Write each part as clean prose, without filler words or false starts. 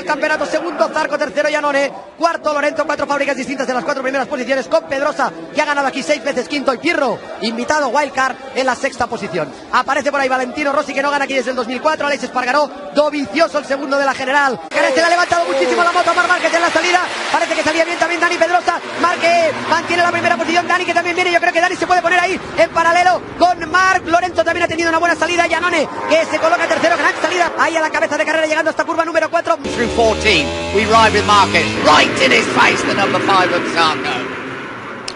del campeonato, segundo Zarco, tercero Iannone, cuarto Lorenzo, 4 fábricas distintas en las 4 primeras posiciones, con Pedrosa, que ha ganado aquí 6 veces, quinto, y Pirro, invitado wildcard, en la sexta posición. Aparece por ahí Valentino Rossi, que no gana aquí desde el 2004, Alex Espargaró, Dovizioso, el segundo de la general. Se le ha levantado muchísimo la moto a Marc Márquez en la salida, parece que salía bien también Dani Pedrosa. Marque mantiene la primera posición, Dani que también viene, yo creo que Dani se puede poner ahí en paralelo con Marc. Lorenzo también ha tenido una buena salida, Iannone que se coloca tercero, gran salida ahí a la cabeza de carrera, llegando hasta curva número 4. Through 14, we ride with Marquez, right in his face, the number 5 of Zarco.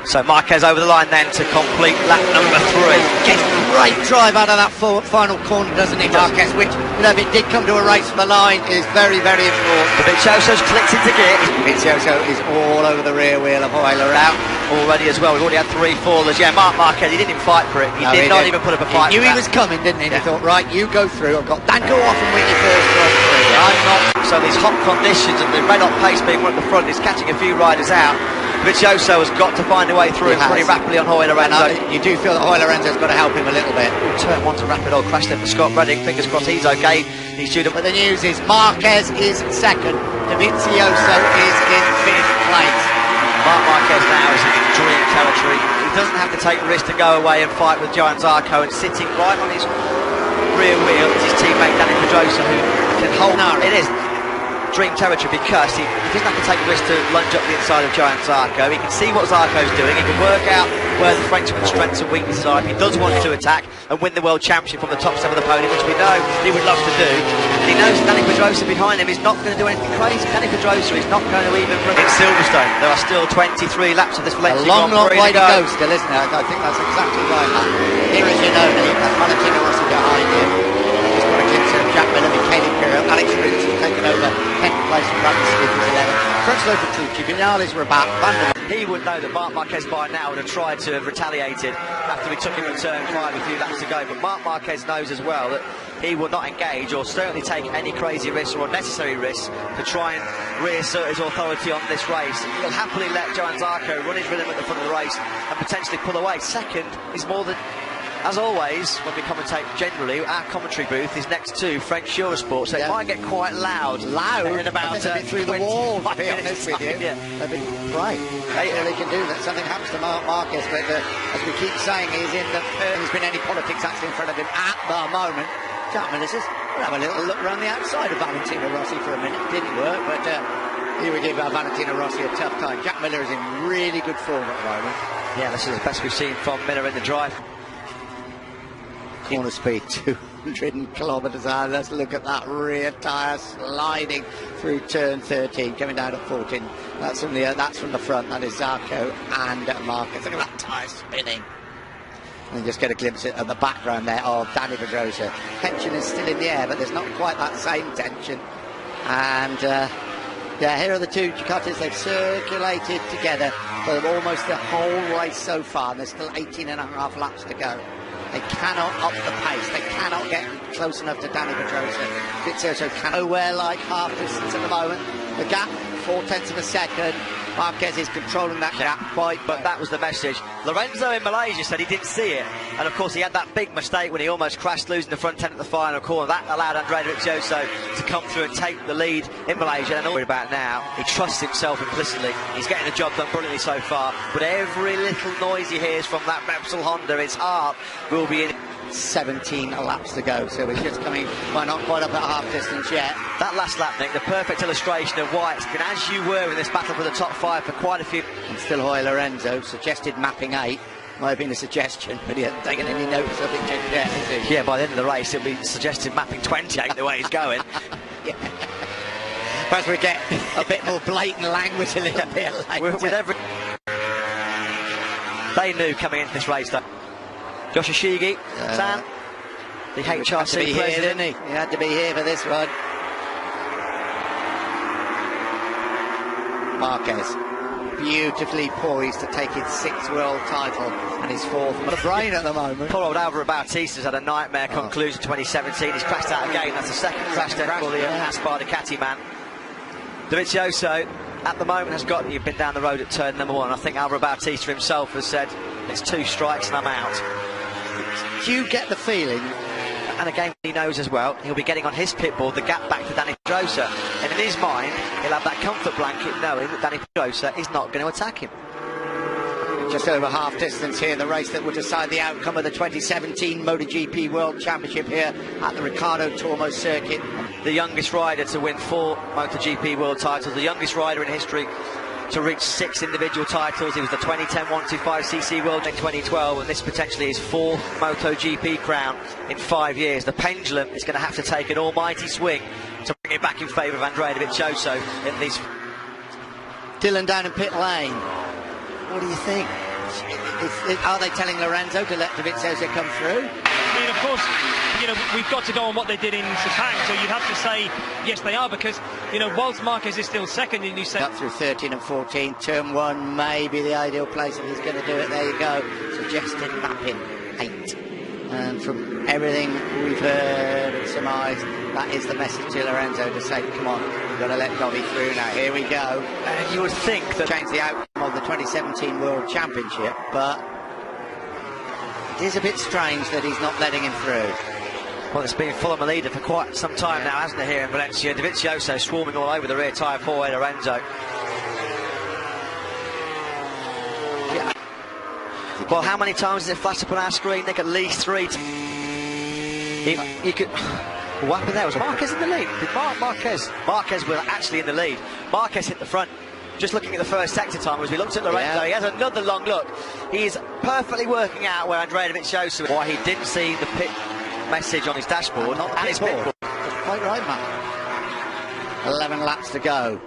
So Marquez over the line then to complete lap number 3. Gets great drive out of that final corner, doesn't he, Marquez? Which, you know, if it did come to a race for the line, is very, very important. Dovizioso's clicked into gear. Dovizioso is all over the rear wheel of Euler out already as well. We've already had 3 fallers. Yeah, Marc Márquez, he didn't even fight for it. He did not even put up a fight. He knew he was coming, didn't he? Yeah. He thought, right, you go through. I've got Danko off and win your first Grand Prix. I'm not. So these hot conditions and the red hot pace being one at the front is catching a few riders out. Dovizioso has got to find a way through pretty rapidly on Hoy Lorenzo. You do feel that Hoy Lorenzo's got to help him a little bit. Turn 1 to rapid old crash there for Scott Redding. Fingers crossed he's okay. He's due to. But the news is Marquez is second. Dovizioso is in 5th place. Marc Márquez now is in dream territory. He doesn't have to take the risk to go away and fight with Johann Zarco, and sitting right on his rear wheel is his teammate Dani Pedrosa, who can hold. No, it is dream territory because he doesn't have to take the risk to lunge up the inside of Johann Zarco. He can see what Zarco's doing. He can work out where the Frenchman's strengths and weaknesses are. If he does want to attack and win the World Championship from the top 7 of the podium, which we know he would love to do, and he knows Dani Pedrosa behind him is not going to do anything crazy. Dani Pedrosa is not going to even bring in Silverstone. There are still 23 laps of this Valencia Grand Prix. A long way to go still, isn't it? I think that's exactly right. Here is Iannone, that's Valentino Rossi behind him. He's got a glimpse of Jack Miller, Michele Pirro, Alex Rins has taken over 10th place from Bradley Smith is 11th. French local Tucci, Vinales were about He would know that Marc Márquez by now would have tried to have retaliated after he took him in turn 5 a few laps to go, but Marc Márquez knows as well that he will not engage or certainly take any crazy risks or unnecessary risks to try and reassert his authority on this race. He'll happily let Johann Zarco run his rhythm at the front of the race and potentially pull away. Second is more than. As always, when we commentate generally, our commentary booth is next to French Eurosport, so it might get quite loud. In about a bit through the wall, to be honest with you. Yeah. They've been right. They really can do that. Something happens to Marc Márquez, but as we keep saying, he's in the. There's been any politics actually in front of him at the moment. Jack Miller says, we'll have a little look around the outside of Valentino Rossi for a minute. Didn't work, but he would give Valentino Rossi a tough time. Jack Miller is in really good form at the moment. Yeah, this is the best we've seen from Miller in the drive. Corner speed 200 kilometres an hour. Let's look at that rear tyre sliding through turn 13, coming down at 14. That's from the front. That is Zarco and Marquez. Look at that tyre spinning. And just get a glimpse at the background there of Dani Pedrosa. Tension is still in the air, but there's not quite that same tension. And yeah, here are the two Ducatis. They've circulated together for almost the whole race so far, and there's still 18.5 laps to go. They cannot up the pace. They cannot get close enough to Dani Pedrosa. Dovizioso can nowhere like half distance at the moment. The gap, 0.4 of a second. Marquez is controlling that gap quite. But that was the message. Lorenzo in Malaysia said he didn't see it. And of course he had that big mistake when he almost crashed, losing the front 10 at the final corner. That allowed Andrea Dovizioso to come through and take the lead in Malaysia. And all about now, he trusts himself implicitly. He's getting the job done brilliantly so far. But every little noise he hears from that Repsol Honda, his heart will be in. 17 laps to go, so we're just coming, well, not quite up at half distance yet. That last lap, Nick, the perfect illustration of why it's been as you were in this battle for the top 5 for quite a few. And still Hoy Lorenzo suggested mapping 8. Might have been a suggestion, but he hasn't taken any notice of it just yet, has he? Yeah, by the end of the race, it'll be suggested mapping 28 the way he's going. Yeah. Perhaps we get a bit more blatant language a little bit later. With every. They knew coming into this race, though. Josh Ishigi, Sam, the HRC president. Here, didn't he? He had to be here for this one. Marquez, beautifully poised to take his 6th world title and his 4th on the brain at the moment. Poor old Álvaro Bautista's had a nightmare conclusion 2017. He's crashed out again. That's the second crash then for the Aspar Ducati man. Dovizioso at the moment has got, you've been down the road at turn number 1. I think Álvaro Bautista himself has said, it's 2 strikes and I'm out. Do you get the feeling, and again he knows as well, he'll be getting on his pit board the gap back to Dani Pedrosa, and in his mind, he'll have that comfort blanket knowing that Dani Pedrosa is not going to attack him. Just over half distance here, the race that will decide the outcome of the 2017 MotoGP World Championship here at the Ricardo Tormo circuit. The youngest rider to win 4 MotoGP World titles, the youngest rider in history to reach 6 individual titles. He was the 2010 125cc World in 2012, and this potentially is 4th MotoGP crown in 5 years. The pendulum is going to have to take an almighty swing to bring it back in favour of Andrea Dovizioso in these. Dylan down in pit lane. What do you think? Are they telling Lorenzo to let Dovizioso come through? I mean, of course, you know, we've got to go on what they did in Sepang, so you'd have to say yes, they are, because, you know, whilst Marquez is still second, and you say up through 13 and 14, turn 1 may be the ideal place if he's going to do it. There you go. Suggested mapping 8. And from everything we've heard and surmised, that is the message to Lorenzo to say, come on, we've got to let Dovi through now. Here we go. And you would think that change the outcome of the 2017 World Championship, but it is a bit strange that he's not letting him through. Well, it's been full of a leader for quite some time now, hasn't it, here in Valencia? Dovizioso swarming all over the rear tyre for Lorenzo. Yeah. Well, how many times does it flash up on our screen? Nick, at least 3. You could. What happened there? Was Marquez in the lead? Did Marquez was actually in the lead. Marquez hit the front. Just looking at the first sector time as we looked at Lorenzo, he has another long look. He is perfectly working out where Andrea Dovizioso, why he didn't see the pit message on his dashboard and his pit board. Quite right, Matt. 11 laps to go.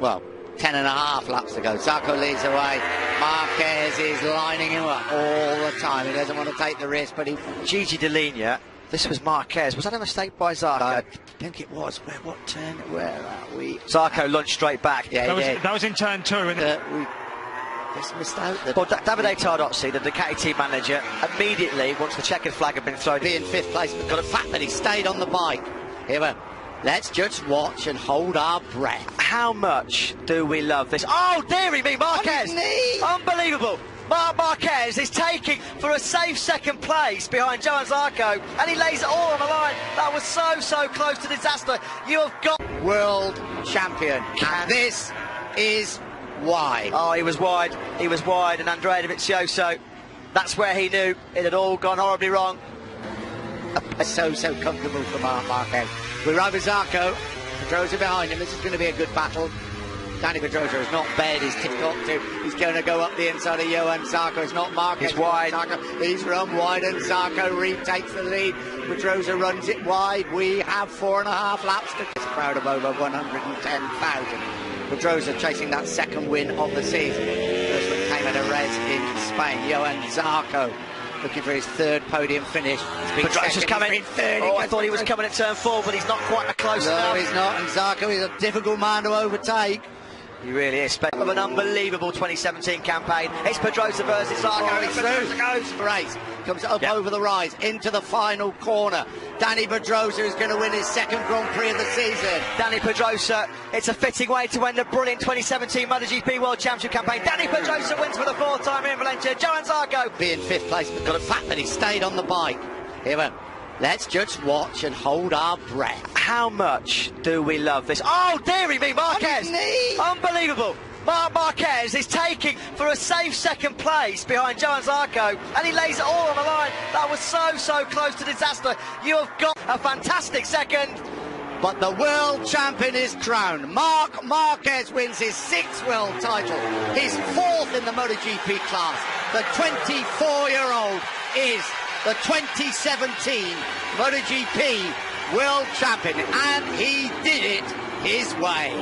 Well, 10.5 laps to go. Zarco leads away. Marquez is lining him up all the time. He doesn't want to take the risk, but he... Gigi Delinia, this was Marquez. Was that a mistake by Zarco? I think it was. What turn? Where are we? Zarco launched straight back. Yeah, that was in turn 2, isn't it? We just missed out. Well, Davide Tardozzi, the Ducati team manager, immediately, once the checkered flag had been thrown, be in 5th place, but got a fact that he stayed on the bike. Here we let's just watch and hold our breath. How much do we love this? Oh, dearie me, Marquez! Unbelievable! Marquez is taking for a safe 2nd place behind Johan Zarco, and he lays it all on the line. That was so close to disaster. You have got world champion, and this is wide. Oh, he was wide, and Andrea Dovizioso, that's where he knew it had all gone horribly wrong. So comfortable for Marquez. We're right with Zarco. Pedrosa behind him. This is going to be a good battle. Dani Pedrosa has not bared his tick-up to. He's going to go up the inside of Johan Zarco. It's not Marquez. He's wide. Zarco. He's run wide, and Zarco retakes the lead. Pedrosa runs it wide. We have 4.5 laps to this crowd of over 110,000. Pedrosa chasing that 2nd win of the season. First one came at Jerez in Spain. Johan Zarco looking for his 3rd podium finish. Pedrosa's coming. I thought he was coming at turn 4, but he's not quite close enough. No, he's not, and Zarco is a difficult man to overtake. He really is. Of an unbelievable 2017 campaign. It's Pedrosa versus Zarco. He's through. Goes race. Comes up over the rise into the final corner. Dani Pedrosa is going to win his 2nd Grand Prix of the season. Dani Pedrosa, it's a fitting way to end a brilliant 2017 MotoGP World Championship campaign. Dani Pedrosa wins for the 4th time here in Valencia. Johan Zarco be in 5th place, but got a fact that he stayed on the bike. Here we go. Let's just watch and hold our breath. How much do we love this? Oh, dearie me, Marquez! Unbelievable! Marquez is taking for a safe 2nd place behind Johan Zarco, and he lays it all on the line. That was so close to disaster. You have got a fantastic 2nd. But the world champion is crowned. Marc Marquez wins his 6th world title, his 4th in the MotoGP class. The 24-year-old is the 2017 MotoGP World Champion, and he did it his way.